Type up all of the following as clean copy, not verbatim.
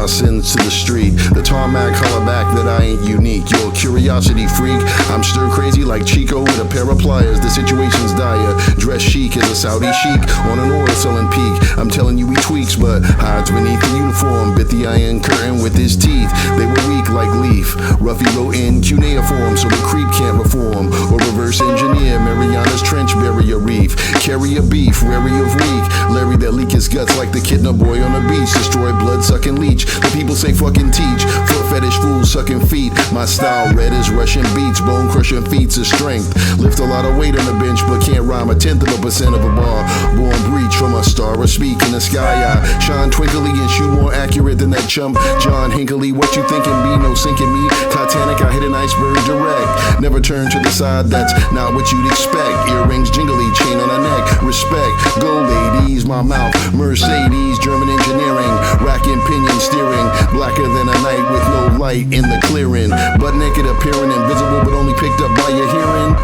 Jihad Senz to the street. The tarmac holler back that I ain't unique. You're a curiosity freak. I'm stir crazy like Chico with a pair of pliers. The situation's dire. Dress chic as a Saudi sheik on an oil selling peak. I'm telling you he tweaks, but hides beneath the uniform. Bit the iron curtain with his teeth. They were weak like leaf. Ruffy wrote in cuneiform so the creep can't reform or reverse engineer Mariana's trench barrier reef. Carry a beef, wary of weak. Larry that leak his guts like the kidna boy on the beach. Destroy blood sucking leech. The people say fucking teach. Foot fetish fools sucking feet. My style red as Russian beats. Bone crushing feats of strength. Lift a lot of weight on the bench but can't rhyme 1/10% of a bar. Born breach from a star or speak in the sky. I shine twinkly and shoot more accurate than that chump John Hinckley. What you thinking be? No sinking me. Titanic, I hit an iceberg direct. Never turn to the side, that's not what you'd expect. Earrings jingly, chain on a neck. Respect, go ladies, my mouth. Mercedes, German engineering. Racking pinion steering. Blacker than a night with no light in the clearing. Butt naked appearing invisible but only picked up by your hearing.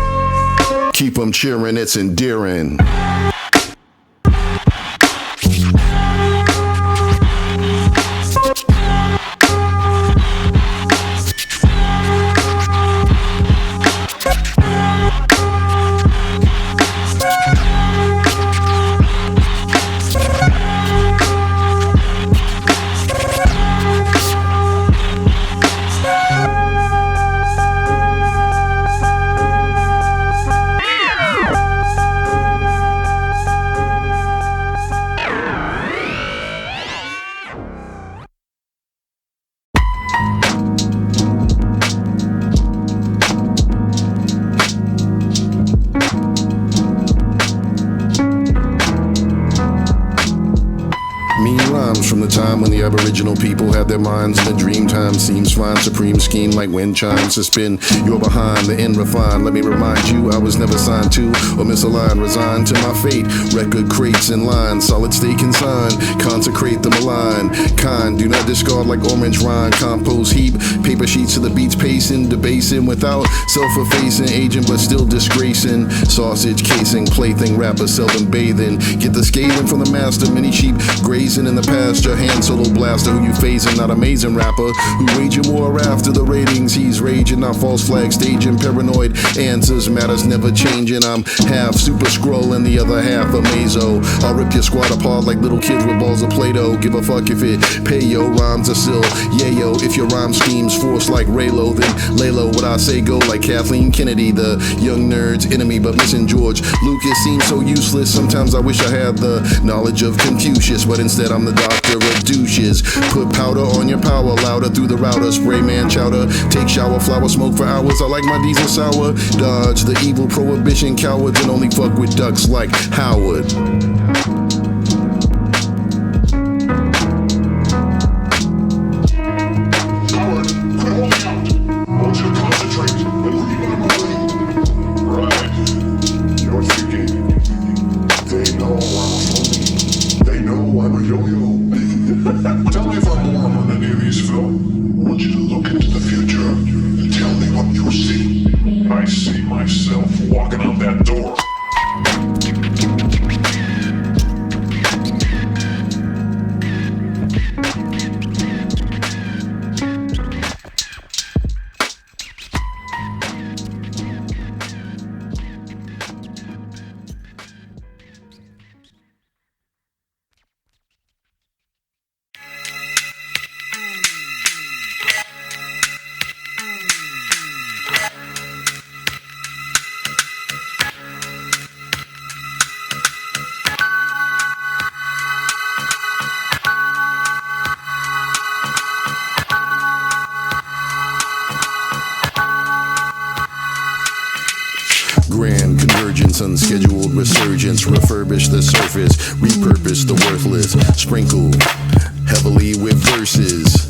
Keep 'em cheering, it's endearing. From the time when the Aboriginal people had their minds in a dream time seems fine. Supreme scheme like wind chimes to spin. You're behind the end refined. Let me remind you, I was never signed to or misaligned. Resigned to my fate. Record crates in line. Solid stay consigned. Consecrate the malign. Kind, do not discard like orange rind. Compost heap. Paper sheets to the beats pacing. Debasing without self-effacing. Aging but still disgracing. Sausage casing. Plaything. Rapper seldom bathing. Get the scathing from the master. Many sheep grazing in the past. Your hand solo blaster who you phasing, not amazing rapper who waging war after the ratings. He's raging, not false flag staging. Paranoid answers, matters never changing. I'm half Super Scroll and the other half Amazo. I'll rip your squad apart like little kids with balls of Play-Doh. Give a fuck if it pay yo. Rhymes are still yayo. If your rhyme schemes force like Raylo, then lay low. What I say go like Kathleen Kennedy, the young nerd's enemy, but missing George Lucas seems so useless. Sometimes I wish I had the knowledge of Confucius, but instead I'm the doctor of douches. Put powder on your power, louder through the router. Spray man chowder, take shower, flower smoke for hours. I like my diesel sour. Dodge the evil prohibition cowards and only fuck with ducks like Howard. Tell me if I'm warm on any of these, Phil. I want you to look into the future and tell me what you see. I see myself walking out that door. Grand convergence, unscheduled resurgence, refurbish the surface, repurpose the worthless, sprinkle heavily with verses.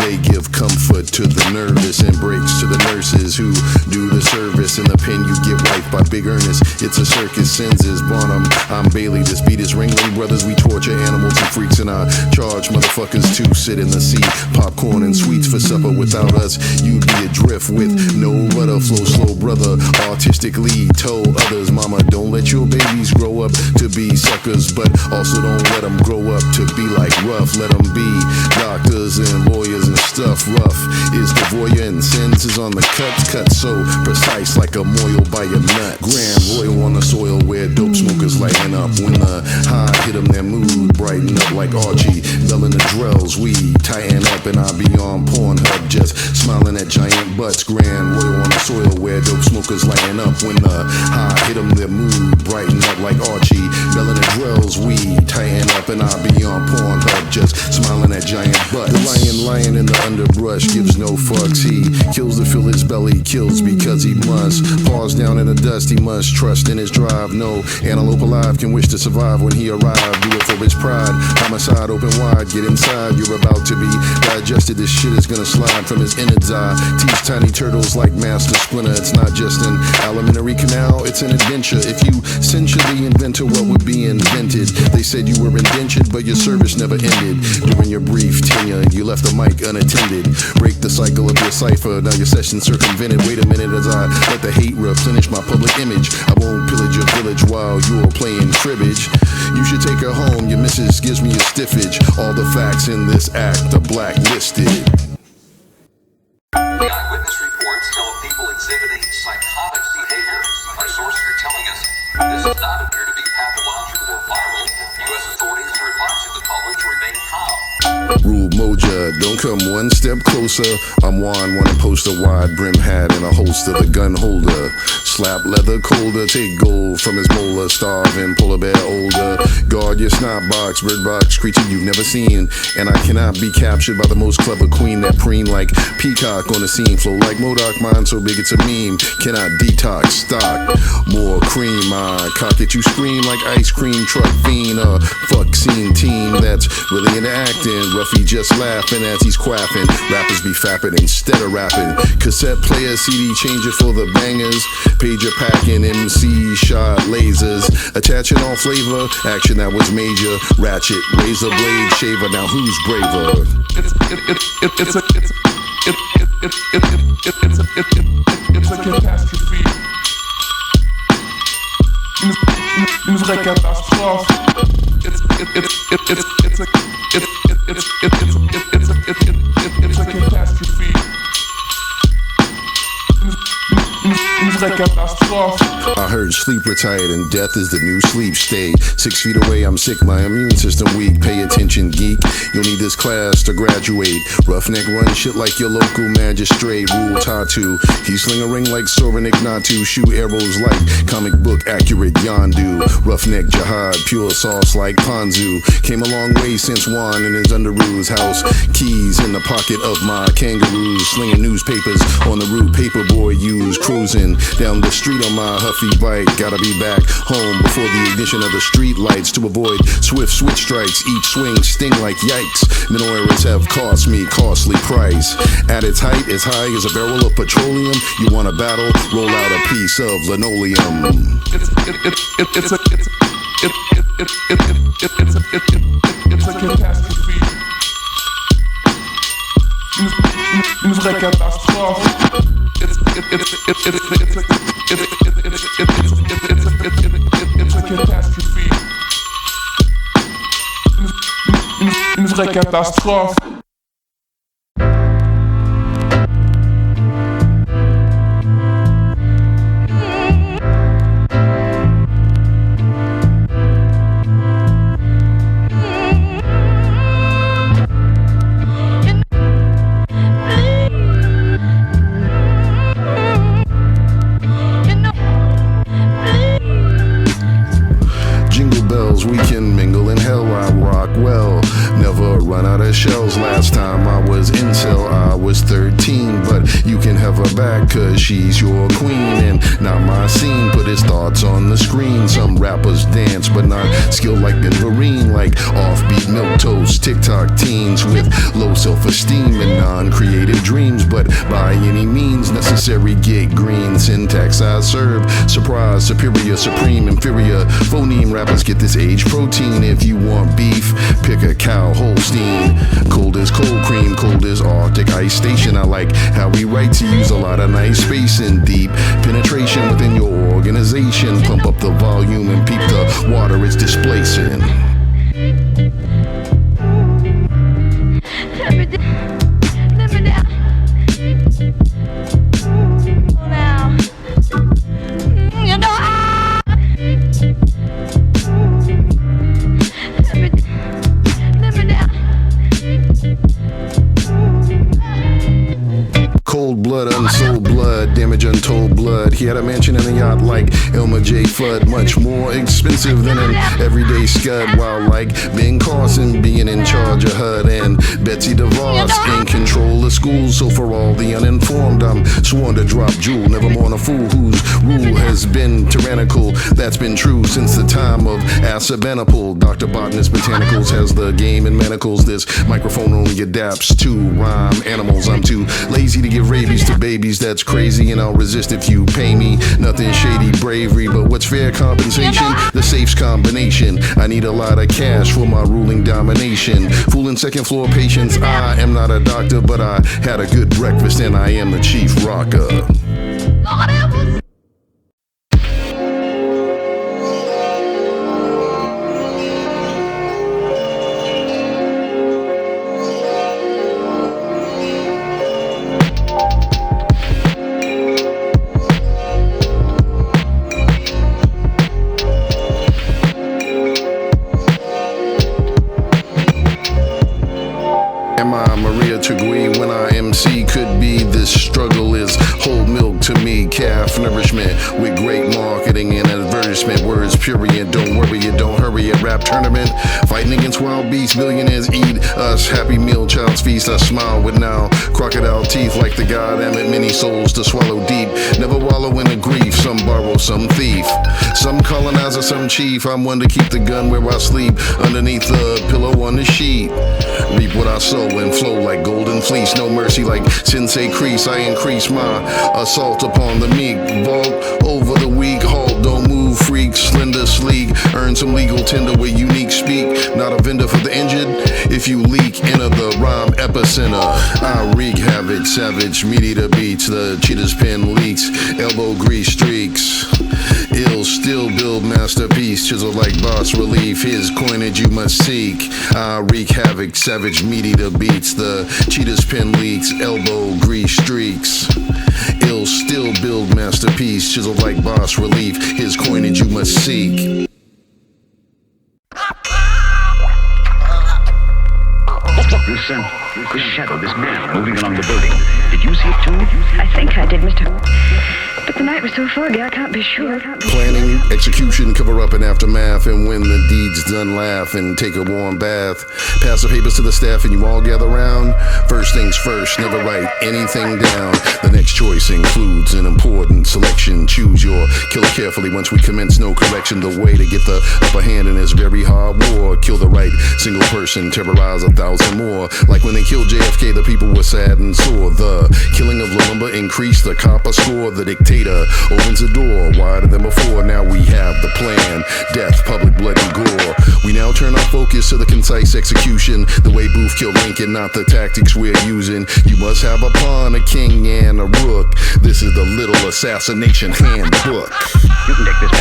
They give comfort to the nervous and breaks to the nurses who do the service. In the pen you get wiped by Big Ernest. It's a circus, Senz is Barnum. I'm Bailey, this beat is Ringling Brothers. We torture animals and freaks and I charge motherfuckers to sit in the sea. Popcorn and sweets for supper. Without us, you'd be adrift with no rudder. Flow slow, brother. Artistically told others, mama, don't let your babies grow up to be suckers, but also don't let them grow up to be like rough. Let them be doctors and lawyers and stuff. Rough is the voyeur and Senz is on the cut so precise like a moil by your nut. Grand Royal on the soil where dope smokers lighten up. When the high hit them, their mood brighten up like Archie. Belling the drells, we tighten up and I be on Pornhub just smiling at giant butts. Grand Royal on the soil where dope smokers lighten up. When the high hit them, their mood brighten up like Archie. Belling the drells, we tighten up and I be on Pornhub just smiling at giant butts. The lion in the underbrush gives no fucks. He kills to fill his belly, kills because he must. Paws down in the dust, he must trust in his drive. No antelope alive can wish to survive when he arrived. Do it for his pride. Homicide open wide, get inside. You're about to be digested. This shit is gonna slide from his innards eye. Teach tiny turtles like Master Splinter. It's not just an alimentary canal, it's an adventure. If you censure the inventor, what would be invented? They said you were indentured, but your service never ended. During your brief tenure, you left the mic unattended. Break the cycle of your cipher, now your session circumvented. Wait a minute as I let the hate replenish my public image. I won't pillage your village while you're playing cribbage. You should take her home, your missus gives me a stiffage. All the facts in this act are blacklisted. The eyewitness reports tell of people exhibiting psychotic behavior. Our sources are telling us this does not appear to be pathological or viral. U.S. authorities are advising the public to remain calm. Rule Moja, don't come one step closer. I'm Juan, wanna post a wide brim hat and a holster, the gun holder. Slap leather colder, take gold from his molar. Starving, pull a bear older. Guard your snot box, bird box, creature you've never seen. And I cannot be captured by the most clever queen that preen like peacock on the scene. Flow like Modoc, mine so big it's a meme. Cannot detox, stock, more cream. I cock it, you scream like ice cream truck fiend. Fuck scene team that's really into acting. Ruffy just laughing as he's quaffing. Rappers be fapping instead of rapping. Cassette player, CD changer for the bangers. Pager packing, MC shot lasers. Attaching all flavor, action that was major. Ratchet, razor blade, shaver. Now who's braver? It's a catastrophe. Une vraie catastrophe. It's a catastrophe. Une vraie catastrophe. I heard sleep retired and death is the new sleep state. 6 feet away, I'm sick, my immune system weak. Pay attention, geek. You'll need this class to graduate. Roughneck run shit like your local magistrate. Rule tattoo. He sling a ring like Soren Ignatu. Shoot arrows like comic book accurate Yondu. Roughneck Jihad, pure sauce like Ponzu. Came a long way since Juan in his underoos house. Keys in the pocket of my kangaroos. Slinging newspapers on the route paperboy use. Cruising down the street on my huffy bike. Gotta be back home before the ignition of the street lights to avoid swift switch strikes. Each swing sting like yikes. Mental errors have cost me costly price. At its height, as high as a barrel of petroleum. You want a battle? Roll out a piece of linoleum. It's a catastrophe. Une vraie catastrophe. It's a catastrophe. Une vraie catastrophe. We can mingle in hell, I rock well. Never run out of shells. Last time I was in cell, I was 13. But you can have her back, cause she's your queen. And not my scene, put his thoughts hearts on the screen. Some rappers dance, but not skilled like Ben Vereen, like offbeat milquetoast TikTok teens with low self-esteem and non-creative dreams. But by any means necessary, get green. Syntax I serve, surprise, superior, supreme, inferior. Phoneme rappers get this age protein. If you want beef, pick a cow Holstein. Cold as cold cream, cold as Arctic ice station. I like how we write to use a lot of nice space and deep penetration within your organization. Pump up the volume and peep the water it's displacing. Cold blood, unsold blood, damage untold blood. He had a mansion and a yacht like Elmer J. Fudd, much more expensive than an everyday scud. While like Ben Carson being in charge of HUD and Betsy DeVos in control of schools. So for all the uninformed, I'm sworn to drop jewel. Never mourn a fool whose rule has been tyrannical. That's been true since the time of Assurbanipal. Dr. Botanist Botanicals has the game in manacles. This microphone only adapts to rhyme animals. I'm too lazy to give rabies to babies, that's crazy, and I'll resist if you pay me. Nothing shady, bravery, but what's fair compensation? The safe's combination. I need a lot of cash for my ruling domination. Fooling second floor patients, I am not a doctor, but I had a good breakfast and I am the chief rocker. Am I Maria Tagui when I MC? Could be this struggle is whole milk to me, calf nourishment with great marketing and advertisement. Words purient, don't worry it, don't hurry it. Rap tournament, fighting against wild beasts. Billionaires eat us, happy meal, child's feast. I smile with now crocodile teeth like the goddamn many souls to swallow deep. Never wallow in the grief, some borrow, some thief, some colonizer, some chief. I'm one to keep the gun where I sleep, underneath the pillow on the sheet. Reap what I sow and flow like golden fleece. No mercy like Sensei Crease. I increase my assault upon the meek. Vault over the weak. Halt, don't move, freak. Slender, sleek. Earn some legal tender with unique speak. Not a vendor for the injured. If you leak, enter the rhyme epicenter. I wreak havoc, savage, meaty the beats. The cheetah's pen leaks. Elbow grease streaks. Ill still build masterpiece, chisel like boss relief. His coinage you must seek. I wreak havoc, savage, meaty the beats. The cheetah's pen leaks, elbow grease streaks. Ill still build masterpiece, chisel like boss relief. His coinage you must seek. This shadow, this man moving along the building. Did you see it too? I think I did, Mr. But the night was so foggy, I can't be sure. Planning, execution, cover up and aftermath. And when the deed's done, laugh and take a warm bath. Pass the papers to the staff and you all gather round. First things first, never write anything down. The next choice includes an important selection. Choose your killer carefully once we commence, no correction. The way to get the upper hand in this very hard war. Kill the right single person, terrorize 1,000 more. Like when they killed JFK, the people were sad and sore. The killing of Lumumba increased the copper score. The dictator opens the door wider than before. Now we have the plan, death, public blood and gore. We now turn our focus to the concise execution. The way Booth killed Lincoln, not the tactics we're using. You must have a pawn, a king and a rook. This is the little Assassination Handbook. You can take this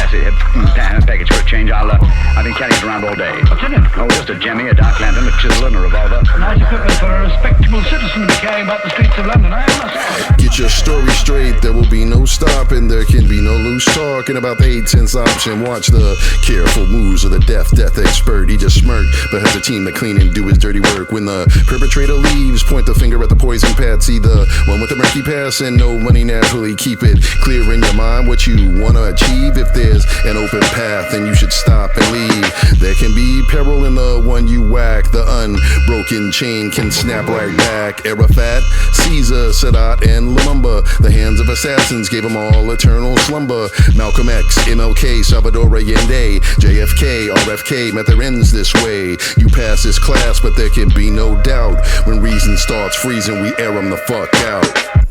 package for a change. I've been carrying it around all day. What's in it? Oh, just a jemmy, a dark lantern, a chisel and a revolver. Nice equipment for a respectable citizen to be carrying about the streets of London, I must say. Get your story straight, there will be no stopping. There can be no loose talking about the 8 cents option. Watch the careful moves of the death expert. He just smirked, but has a team to clean and do his dirty work. When the perpetrator leaves, point the finger at the poison patsy, the one with the murky past and no money naturally. Keep it clear in your mind what you want to achieve. If there's an open path, then you should stop and leave. There can be see peril in the one you whack. The unbroken chain can snap right back. Arafat, Caesar, Sadat, and Lumumba. The hands of assassins gave them all eternal slumber. Malcolm X, MLK, Salvador Allende, JFK, RFK met their ends this way. You pass this class, but there can be no doubt. When reason starts freezing, we air them the fuck out.